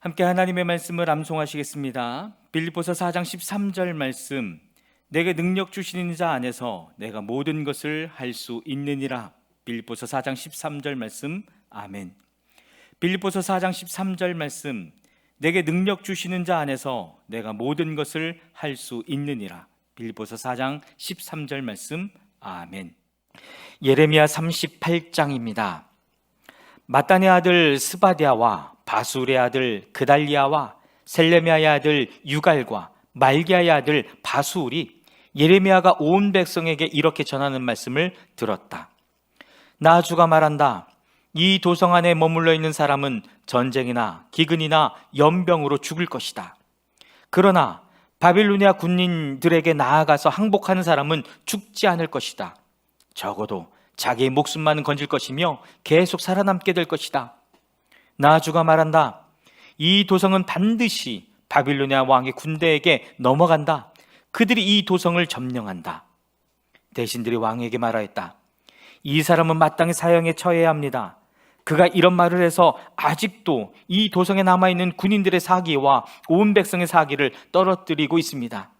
함께 하나님의 말씀을 암송하시겠습니다. 빌립보서 4장 13절 말씀, 내게 능력 주시는 자 안에서 내가 모든 것을 할 수 있느니라. 빌립보서 4장 13절 말씀, 아멘. 빌립보서 4장 13절 말씀, 내게 능력 주시는 자 안에서 내가 모든 것을 할 수 있느니라. 빌립보서 4장 13절 말씀, 아멘. 예레미야 38장입니다. 마따네 아들 스바디아와 바술의 아들 그달리아와 셀레미아의 아들 유갈과 말기야의 아들 바술이 예레미야가 온 백성에게 이렇게 전하는 말씀을 들었다. 나 주가 말한다. 이 도성 안에 머물러 있는 사람은 전쟁이나 기근이나 연병으로 죽을 것이다. 그러나 바빌로니아 군인들에게 나아가서 항복하는 사람은 죽지 않을 것이다. 적어도 자기의 목숨만은 건질 것이며 계속 살아남게 될 것이다. 나 주가 말한다. 이 도성은 반드시 바빌로니아 왕의 군대에게 넘어간다. 그들이 이 도성을 점령한다. 대신들이 왕에게 말하였다. 이 사람은 마땅히 사형에 처해야 합니다. 그가 이런 말을 해서 아직도 이 도성에 남아있는 군인들의 사기와 온 백성의 사기를 떨어뜨리고 있습니다.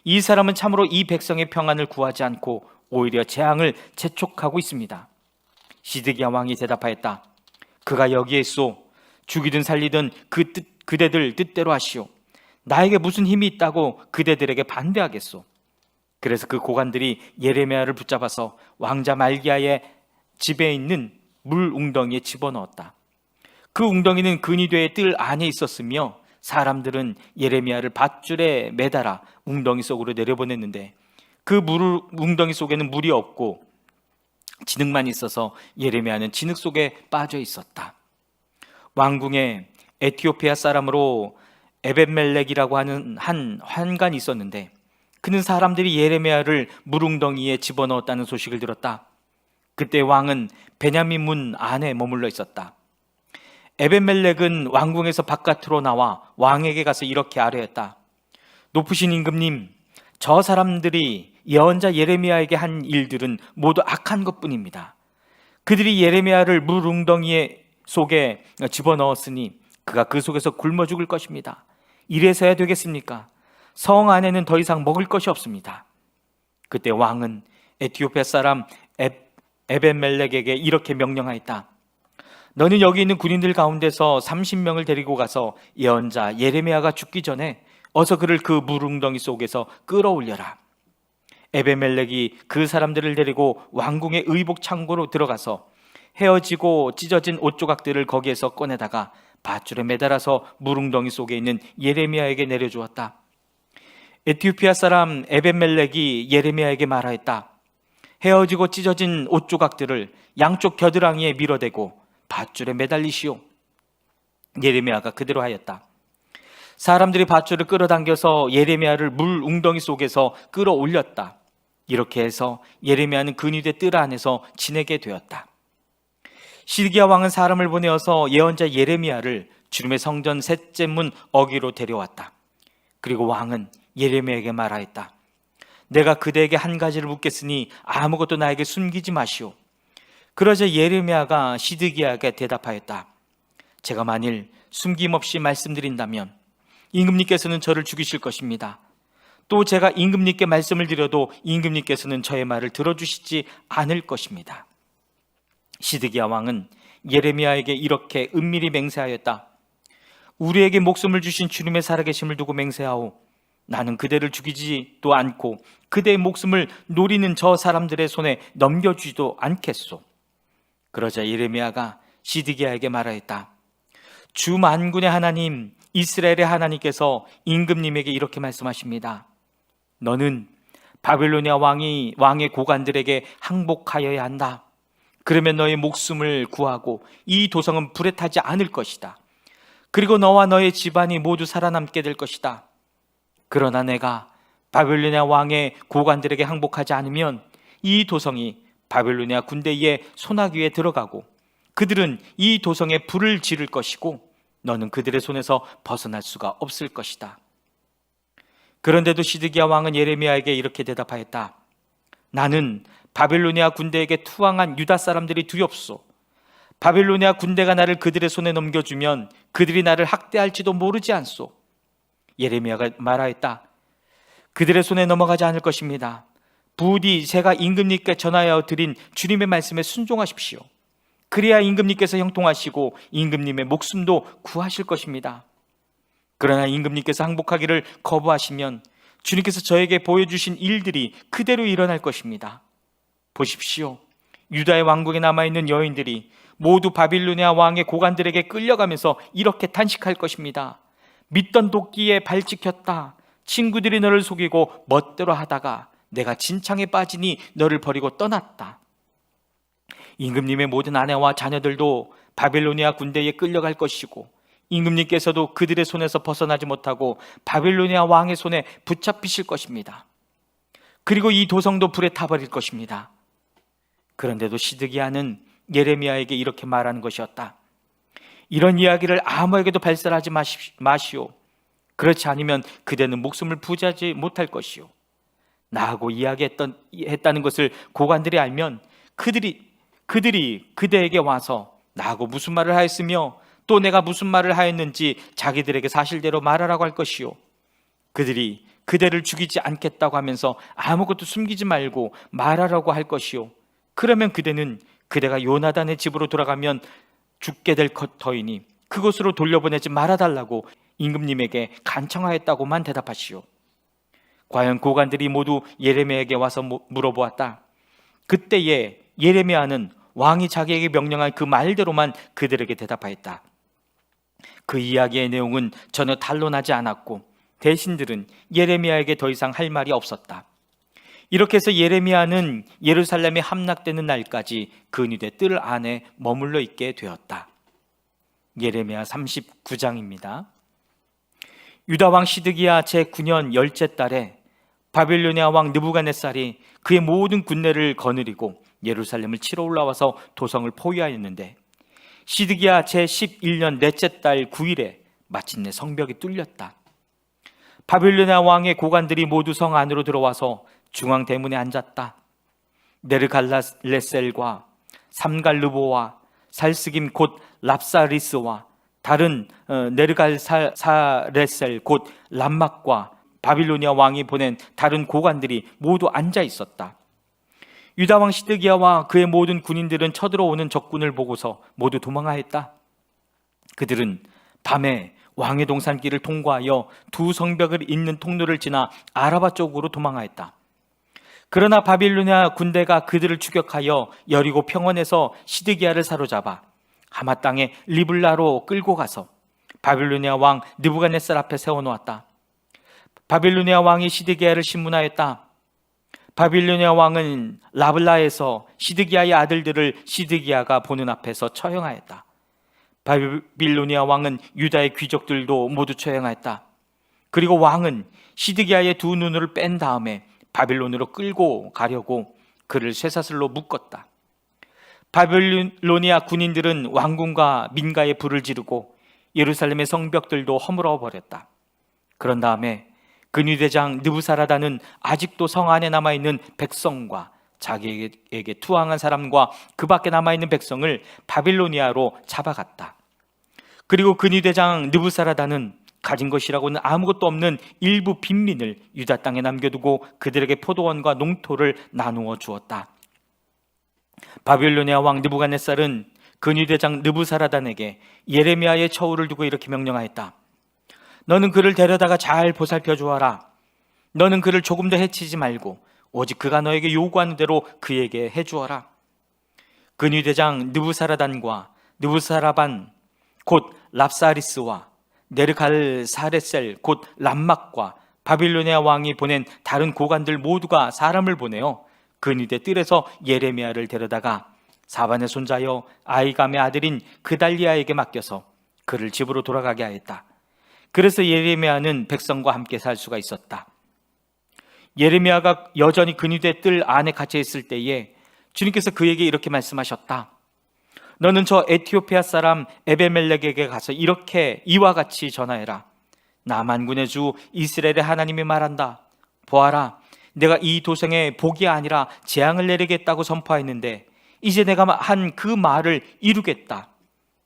이 사람은 참으로 이 백성의 평안을 구하지 않고 오히려 재앙을 재촉하고 있습니다. 시드기야 왕이 대답하였다. 그가 여기에 있소. 죽이든 살리든 그대들 뜻대로 하시오. 나에게 무슨 힘이 있다고 그대들에게 반대하겠소. 그래서 그 고관들이 예레미야를 붙잡아서 왕자 말기야의 집에 있는 물 웅덩이에 집어넣었다. 그 웅덩이는 근위대의 뜰 안에 있었으며 사람들은 예레미야를 밧줄에 매달아 웅덩이 속으로 내려보냈는데 그 웅덩이 속에는 물이 없고 진흙만 있어서 예레미야는 진흙 속에 빠져 있었다. 왕궁에 에티오피아 사람으로 에벤멜렉이라고 하는 한 환관이 있었는데 그는 사람들이 예레미야를 물웅덩이에 집어넣었다는 소식을 들었다. 그때 왕은 베냐민 문 안에 머물러 있었다. 에벤멜렉은 왕궁에서 바깥으로 나와 왕에게 가서 이렇게 아뢰었다. 높으신 임금님, 저 사람들이 예언자 예레미야에게 한 일들은 모두 악한 것뿐입니다. 그들이 예레미야를 물 웅덩이 속에 집어넣었으니 그가 그 속에서 굶어 죽을 것입니다. 이래서야 되겠습니까? 성 안에는 더 이상 먹을 것이 없습니다. 그때 왕은 에티오피아 사람 에벤멜렉에게 이렇게 명령하였다. 너는 여기 있는 군인들 가운데서 30명을 데리고 가서 예언자 예레미야가 죽기 전에 어서 그를 그 물웅덩이 속에서 끌어올려라. 에벤멜렉이 그 사람들을 데리고 왕궁의 의복 창고로 들어가서 헤어지고 찢어진 옷 조각들을 거기에서 꺼내다가 밧줄에 매달아서 물웅덩이 속에 있는 예레미야에게 내려주었다. 에티오피아 사람 에벤멜렉이 예레미야에게 말하였다. 헤어지고 찢어진 옷 조각들을 양쪽 겨드랑이에 밀어대고 밧줄에 매달리시오. 예레미야가 그대로 하였다. 사람들이 밧줄을 끌어당겨서 예레미야를 물 웅덩이 속에서 끌어올렸다. 이렇게 해서 예레미야는 근위대 뜰 안에서 지내게 되었다. 시드기야 왕은 사람을 보내어서 예언자 예레미야를 주님의 성전 셋째 문 어귀로 데려왔다. 그리고 왕은 예레미야에게 말하였다. 내가 그대에게 한 가지를 묻겠으니 아무것도 나에게 숨기지 마시오. 그러자 예레미야가 시드기야에게 대답하였다. 제가 만일 숨김없이 말씀드린다면 임금님께서는 저를 죽이실 것입니다. 또 제가 임금님께 말씀을 드려도 임금님께서는 저의 말을 들어주시지 않을 것입니다. 시드기야 왕은 예레미야에게 이렇게 은밀히 맹세하였다. 우리에게 목숨을 주신 주님의 살아계심을 두고 맹세하오. 나는 그대를 죽이지도 않고 그대의 목숨을 노리는 저 사람들의 손에 넘겨주지도 않겠소. 그러자 예레미야가 시드기야에게 말하였다. 주 만군의 하나님 이스라엘의 하나님께서 임금님에게 이렇게 말씀하십니다. 너는 바빌로니아 왕의 고관들에게 항복하여야 한다. 그러면 너의 목숨을 구하고 이 도성은 불에 타지 않을 것이다. 그리고 너와 너의 집안이 모두 살아남게 될 것이다. 그러나 내가 바빌로니아 왕의 고관들에게 항복하지 않으면 이 도성이 바빌로니아 군대의 손아귀에 들어가고 그들은 이 도성에 불을 지를 것이고 너는 그들의 손에서 벗어날 수가 없을 것이다. 그런데도 시드기야 왕은 예레미야에게 이렇게 대답하였다. 나는 바빌로니아 군대에게 투항한 유다 사람들이 두렵소. 바빌로니아 군대가 나를 그들의 손에 넘겨주면 그들이 나를 학대할지도 모르지 않소. 예레미야가 말하였다. 그들의 손에 넘어가지 않을 것입니다. 부디 제가 임금님께 전하여 드린 주님의 말씀에 순종하십시오. 그래야 임금님께서 형통하시고 임금님의 목숨도 구하실 것입니다. 그러나 임금님께서 항복하기를 거부하시면 주님께서 저에게 보여주신 일들이 그대로 일어날 것입니다. 보십시오. 유다의 왕국에 남아있는 여인들이 모두 바빌로니아 왕의 고관들에게 끌려가면서 이렇게 탄식할 것입니다. 믿던 도끼에 발 찍혔다. 친구들이 너를 속이고 멋대로 하다가 내가 진창에 빠지니 너를 버리고 떠났다. 임금님의 모든 아내와 자녀들도 바빌로니아 군대에 끌려갈 것이고 임금님께서도 그들의 손에서 벗어나지 못하고 바빌로니아 왕의 손에 붙잡히실 것입니다. 그리고 이 도성도 불에 타버릴 것입니다. 그런데도 시드기야는 예레미야에게 이렇게 말하는 것이었다. 이런 이야기를 아무에게도 발설하지 마시오. 그렇지 않으면 그대는 목숨을 부지하지 못할 것이오. 나하고 이야기했다는 것을 고관들이 알면 그들이 그대에게 와서 나하고 무슨 말을 하였으며 또 내가 무슨 말을 하였는지 자기들에게 사실대로 말하라고 할 것이오. 그들이 그대를 죽이지 않겠다고 하면서 아무것도 숨기지 말고 말하라고 할 것이오. 그러면 그대는 그대가 요나단의 집으로 돌아가면 죽게 될 터이니 그곳으로 돌려보내지 말아달라고 임금님에게 간청하였다고만 대답하시오. 과연 고관들이 모두 예레미야에게 와서 물어보았다. 그때에 예레미야는 왕이 자기에게 명령한 그 말대로만 그들에게 대답하였다. 그 이야기의 내용은 전혀 탄로나지 않았고 대신들은 예레미야에게 더 이상 할 말이 없었다. 이렇게 해서 예레미야는 예루살렘에 함락되는 날까지 근위대 뜰 안에 머물러 있게 되었다. 예레미야 39장입니다. 유다왕 시드기야 제9년 열째 달에 바빌로니아 왕 느부갓네살이 그의 모든 군대를 거느리고 예루살렘을 치러 올라와서 도성을 포위하였는데 시드기야 제11년 넷째 달 9일에 마침내 성벽이 뚫렸다. 바빌로니아 왕의 고관들이 모두 성 안으로 들어와서 중앙 대문에 앉았다. 네르갈레셀과 삼갈르보와 살스김 곧 랍사리스와 다른 네르갈사레셀 곧 람막과 바빌로니아 왕이 보낸 다른 고관들이 모두 앉아 있었다. 유다 왕 시드기야와 그의 모든 군인들은 쳐들어오는 적군을 보고서 모두 도망하였다. 그들은 밤에 왕의 동산길을 통과하여 두 성벽을 잇는 통로를 지나 아라바 쪽으로 도망하였다. 그러나 바빌로니아 군대가 그들을 추격하여 여리고 평원에서 시드기야를 사로잡아 하마 땅의 리블라로 끌고 가서 바빌로니아 왕 느부갓네살 앞에 세워놓았다. 바빌로니아 왕이 시드기야를 신문하였다. 바빌로니아 왕은 라블라에서 시드기야의 아들들을 시드기야가 보는 앞에서 처형하였다. 바빌로니아 왕은 유다의 귀족들도 모두 처형하였다. 그리고 왕은 시드기야의 두 눈을 뺀 다음에 바빌론으로 끌고 가려고 그를 쇠사슬로 묶었다. 바빌로니아 군인들은 왕궁과 민가에 불을 지르고 예루살렘의 성벽들도 허물어 버렸다. 그런 다음에 근위대장 느부사라단은 아직도 성 안에 남아있는 백성과 자기에게 투항한 사람과 그 밖에 남아있는 백성을 바빌로니아로 잡아갔다. 그리고 근위대장 느부사라단은 가진 것이라고는 아무것도 없는 일부 빈민을 유다 땅에 남겨두고 그들에게 포도원과 농토를 나누어 주었다. 바빌로니아 왕 느부갓네살은 근위대장 느부사라단에게 예레미야의 처우를 두고 이렇게 명령하였다. 너는 그를 데려다가 잘 보살펴 주어라. 너는 그를 조금 더 해치지 말고 오직 그가 너에게 요구하는 대로 그에게 해주어라. 근위대장 느부사라단과 느부사라반 곧 랍사리스와 네르갈사레셀 곧 람막과 바빌로니아 왕이 보낸 다른 고관들 모두가 사람을 보내어 근위대 뜰에서 예레미야를 데려다가 사반의 손자여 아이감의 아들인 그달리아에게 맡겨서 그를 집으로 돌아가게 하였다. 그래서 예레미야는 백성과 함께 살 수가 있었다. 예레미야가 여전히 근위대 뜰 안에 갇혀 있을 때에 주님께서 그에게 이렇게 말씀하셨다. 너는 저 에티오피아 사람 에베멜렉에게 가서 이렇게 이와 같이 전하여라. 나 만군의 주 이스라엘의 하나님이 말한다. 보아라, 내가 이 도성에 복이 아니라 재앙을 내리겠다고 선포했는데 이제 내가 한 그 말을 이루겠다.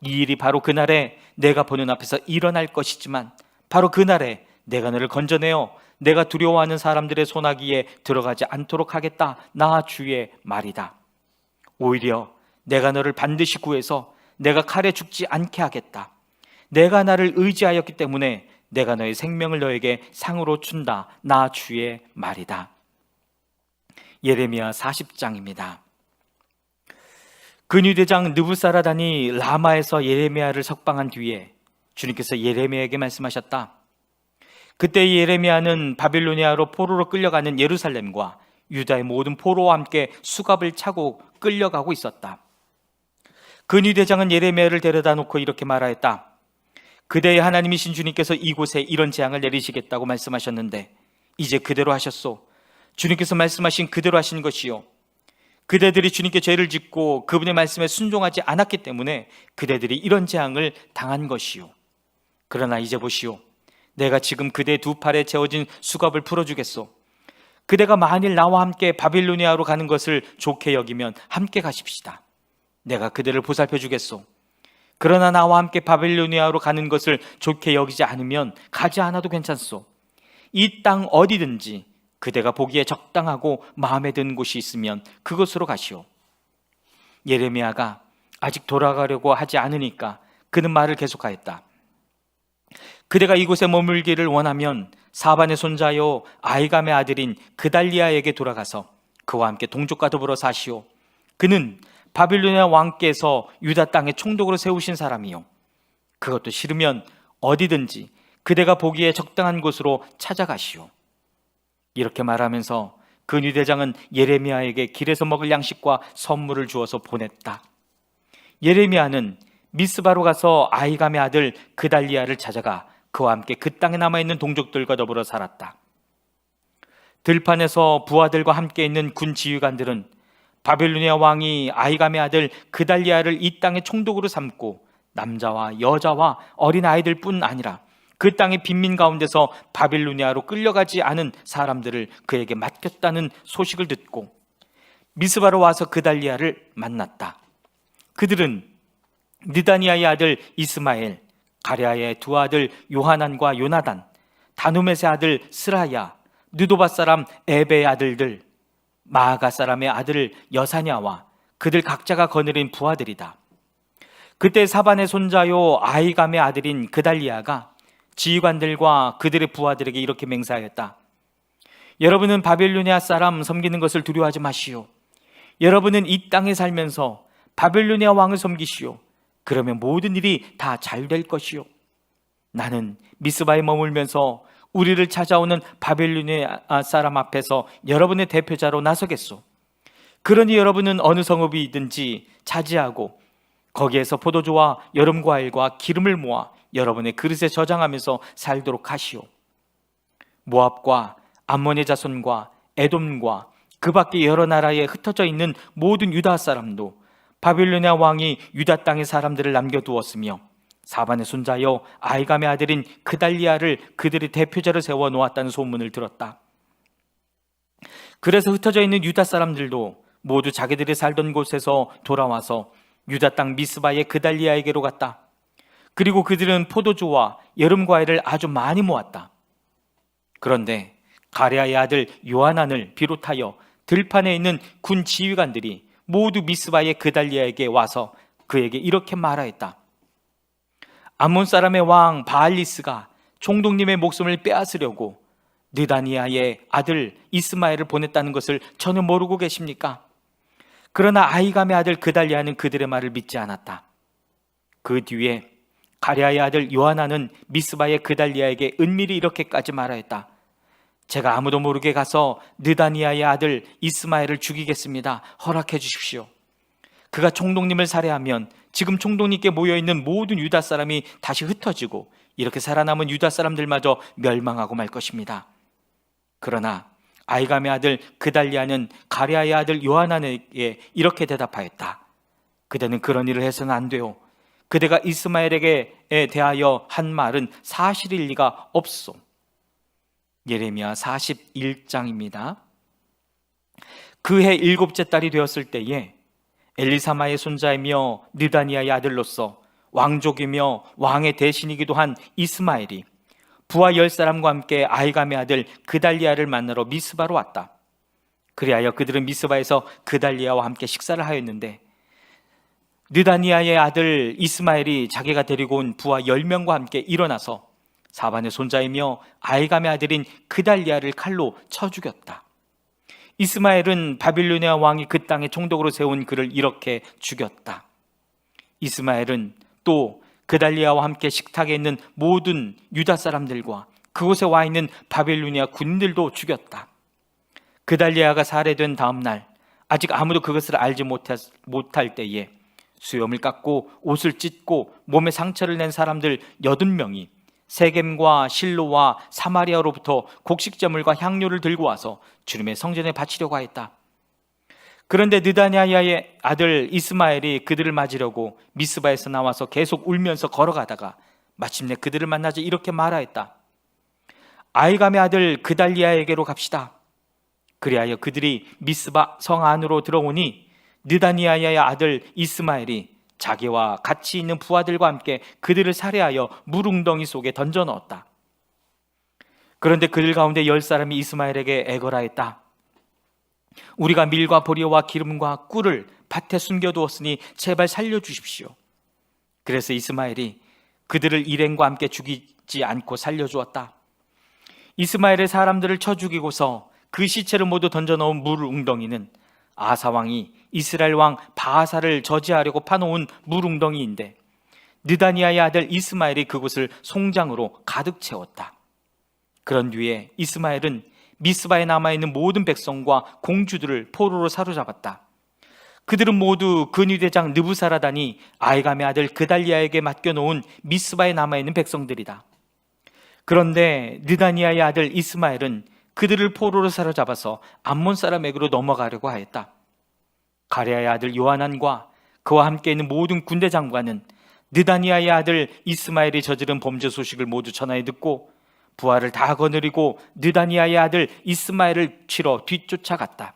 이 일이 바로 그날에 내가 보는 앞에서 일어날 것이지만 바로 그날에 내가 너를 건져내어 내가 두려워하는 사람들의 손아귀에 들어가지 않도록 하겠다. 나 주의 말이다. 오히려 내가 너를 반드시 구해서 내가 칼에 죽지 않게 하겠다. 내가 나를 의지하였기 때문에 내가 너의 생명을 너에게 상으로 준다. 나 주의 말이다. 예레미야 40장입니다. 근위대장 느부사라단이 라마에서 예레미야를 석방한 뒤에 주님께서 예레미야에게 말씀하셨다. 그때 예레미야는 바빌로니아로 포로로 끌려가는 예루살렘과 유다의 모든 포로와 함께 수갑을 차고 끌려가고 있었다. 근위대장은 예레미야를 데려다 놓고 이렇게 말하였다. 그대의 하나님이신 주님께서 이곳에 이런 재앙을 내리시겠다고 말씀하셨는데 이제 그대로 하셨소. 주님께서 말씀하신 그대로 하신 것이요, 그대들이 주님께 죄를 짓고 그분의 말씀에 순종하지 않았기 때문에 그대들이 이런 재앙을 당한 것이요, 그러나 이제 보시오. 내가 지금 그대 두 팔에 채워진 수갑을 풀어주겠소. 그대가 만일 나와 함께 바빌로니아로 가는 것을 좋게 여기면 함께 가십시다. 내가 그대를 보살펴 주겠소. 그러나 나와 함께 바빌로니아로 가는 것을 좋게 여기지 않으면 가지 않아도 괜찮소. 이 땅 어디든지 그대가 보기에 적당하고 마음에 드는 곳이 있으면 그곳으로 가시오. 예레미야가 아직 돌아가려고 하지 않으니까 그는 말을 계속하였다. 그대가 이곳에 머물기를 원하면 사반의 손자요 아히감의 아들인 그달리아에게 돌아가서 그와 함께 동족과 더불어 사시오. 그는 바빌로니아 왕께서 유다 땅에 총독으로 세우신 사람이요, 그것도 싫으면 어디든지 그대가 보기에 적당한 곳으로 찾아가시오. 이렇게 말하면서 근위대장은 예레미야에게 길에서 먹을 양식과 선물을 주어서 보냈다. 예레미야는 미스바로 가서 아히감의 아들 그달리아를 찾아가 그와 함께 그 땅에 남아있는 동족들과 더불어 살았다. 들판에서 부하들과 함께 있는 군 지휘관들은 바빌로니아 왕이 아히감의 아들 그달리아를 이 땅의 총독으로 삼고 남자와 여자와 어린 아이들 뿐 아니라 그 땅의 빈민 가운데서 바빌로니아로 끌려가지 않은 사람들을 그에게 맡겼다는 소식을 듣고 미스바로 와서 그달리아를 만났다. 그들은 느다니아의 아들 이스마엘, 가랴의 두 아들 요하난과 요나단, 다누멧의 아들 스라야, 느도바 사람 에베의 아들들, 마아가 사람의 아들 여사냐와 그들 각자가 거느린 부하들이다. 그때 사반의 손자요 아히감의 아들인 그달리아가 지휘관들과 그들의 부하들에게 이렇게 맹세하였다. 여러분은 바빌로니아 사람 섬기는 것을 두려워하지 마시오. 여러분은 이 땅에 살면서 바빌로니아 왕을 섬기시오. 그러면 모든 일이 다 잘 될 것이요. 나는 미스바에 머물면서 우리를 찾아오는 바빌로니아 사람 앞에서 여러분의 대표자로 나서겠소. 그러니 여러분은 어느 성읍이든지 차지하고 거기에서 포도주와 여름 과일과 기름을 모아 여러분의 그릇에 저장하면서 살도록 하시오. 모압과 암몬의 자손과 에돔과 그 밖에 여러 나라에 흩어져 있는 모든 유다 사람도 바빌로니아 왕이 유다 땅의 사람들을 남겨두었으며 사반의 손자여 아히감의 아들인 그달리아를 그들의 대표자로 세워 놓았다는 소문을 들었다. 그래서 흩어져 있는 유다 사람들도 모두 자기들이 살던 곳에서 돌아와서 유다 땅 미스바의 그달리아에게로 갔다. 그리고 그들은 포도주와 여름 과일을 아주 많이 모았다. 그런데 가랴의 아들 요하난을 비롯하여 들판에 있는 군 지휘관들이 모두 미스바의 그달리아에게 와서 그에게 이렇게 말하였다. 암몬 사람의 왕 바알리스가 총독님의 목숨을 빼앗으려고 느다니아의 아들 이스마엘을 보냈다는 것을 전혀 모르고 계십니까? 그러나 아히감의 아들 그달리아는 그들의 말을 믿지 않았다. 그 뒤에 가랴의 아들 요하나는 미스바의 그달리아에게 은밀히 이렇게까지 말하였다. 제가 아무도 모르게 가서 느다니아의 아들 이스마엘을 죽이겠습니다. 허락해 주십시오. 그가 총독님을 살해하면 지금 총독님께 모여있는 모든 유다 사람이 다시 흩어지고 이렇게 살아남은 유다 사람들마저 멸망하고 말 것입니다. 그러나 아히감의 아들 그달리아는 가랴의 아들 요하난에게 이렇게 대답하였다. 그대는 그런 일을 해서는 안 돼요. 그대가 이스마엘에게 대하여 한 말은 사실일 리가 없소. 예레미야 41장입니다. 그해 7째 달이 되었을 때에 엘리사마의 손자이며 느다니아의 아들로서 왕족이며 왕의 대신이기도 한 이스마엘이 부하 10사람과 함께 아히감의 아들 그달리아를 만나러 미스바로 왔다. 그리하여 그들은 미스바에서 그달리아와 함께 식사를 하였는데 느다니아의 아들 이스마엘이 자기가 데리고 온 부하 10명과 함께 일어나서 사반의 손자이며 아히감의 아들인 그달리아를 칼로 쳐 죽였다. 이스마엘은 바빌로니아 왕이 그 땅에 총독으로 세운 그를 이렇게 죽였다. 이스마엘은 또 그달리아와 함께 식탁에 있는 모든 유다 사람들과 그곳에 와 있는 바빌로니아 군인들도 죽였다. 그달리아가 살해된 다음 날, 아직 아무도 그것을 알지 못할 때에 수염을 깎고 옷을 찢고 몸에 상처를 낸 사람들 80명이 세겜과 실로와 사마리아로부터 곡식제물과 향료를 들고 와서 주님의 성전에 바치려고 하였다. 그런데 느다니아의 아들 이스마엘이 그들을 맞으려고 미스바에서 나와서 계속 울면서 걸어가다가 마침내 그들을 만나자 이렇게 말하였다. 아히감의 아들 그달리아에게로 갑시다. 그리하여 그들이 미스바 성 안으로 들어오니 느다니아의 아들 이스마엘이 자기와 같이 있는 부하들과 함께 그들을 살해하여 물웅덩이 속에 던져 넣었다. 그런데 그들 가운데 10사람이 이스마엘에게 애걸하였다. 우리가 밀과 보리와 기름과 꿀을 밭에 숨겨두었으니 제발 살려주십시오. 그래서 이스마엘이 그들을 일행과 함께 죽이지 않고 살려주었다. 이스마엘의 사람들을 쳐 죽이고서 그 시체를 모두 던져 넣은 물웅덩이는 아사왕이 이스라엘 왕 바하사를 저지하려고 파놓은 물웅덩이인데 느다니아의 아들 이스마엘이 그곳을 송장으로 가득 채웠다. 그런 뒤에 이스마엘은 미스바에 남아있는 모든 백성과 공주들을 포로로 사로잡았다. 그들은 모두 근위대장 느부사라단이 아히감의 아들 그달리아에게 맡겨놓은 미스바에 남아있는 백성들이다. 그런데 느다니아의 아들 이스마엘은 그들을 포로로 사로잡아서 암몬 사람에게로 넘어가려고 하였다. 가랴의 아들 요하난과 그와 함께 있는 모든 군대 장관은 느다니아의 아들 이스마엘이 저지른 범죄 소식을 모두 전하여 듣고 부하를 다 거느리고 느다니아의 아들 이스마엘을 치러 뒤쫓아갔다.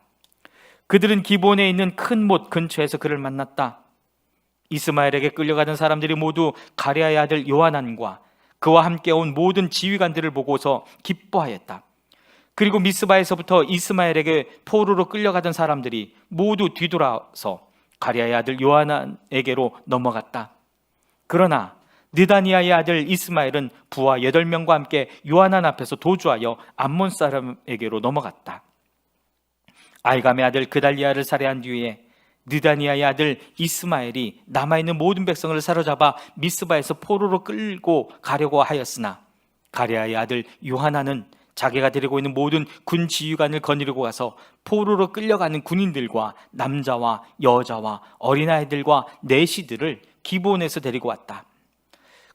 그들은 기본에 있는 큰 못 근처에서 그를 만났다. 이스마엘에게 끌려가던 사람들이 모두 가랴의 아들 요하난과 그와 함께 온 모든 지휘관들을 보고서 기뻐하였다. 그리고 미스바에서부터 이스마엘에게 포로로 끌려가던 사람들이 모두 뒤돌아서 가랴의 아들 요하난에게로 넘어갔다. 그러나 느다니아의 아들 이스마엘은 부하 8명과 함께 요하난 앞에서 도주하여 암몬 사람에게로 넘어갔다. 아히감의 아들 그달리아를 살해한 뒤에 느다니아의 아들 이스마엘이 남아있는 모든 백성을 사로잡아 미스바에서 포로로 끌고 가려고 하였으나 가랴의 아들 요하난은 자기가 데리고 있는 모든 군 지휘관을 거느리고 가서 포로로 끌려가는 군인들과 남자와 여자와 어린아이들과 내시들을 기브온에서 데리고 왔다.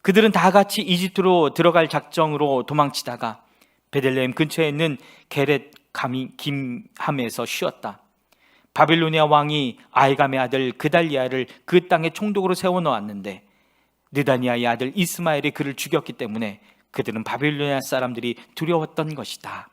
그들은 다 같이 이집트로 들어갈 작정으로 도망치다가 베들레헴 근처에 있는 게렛 김함에서 쉬었다. 바빌로니아 왕이 아히감의 아들 그달리아를 그 땅에 총독으로 세워놓았는데 느다니아의 아들 이스마엘이 그를 죽였기 때문에 그들은 바빌로니아 사람들이 두려웠던 것이다.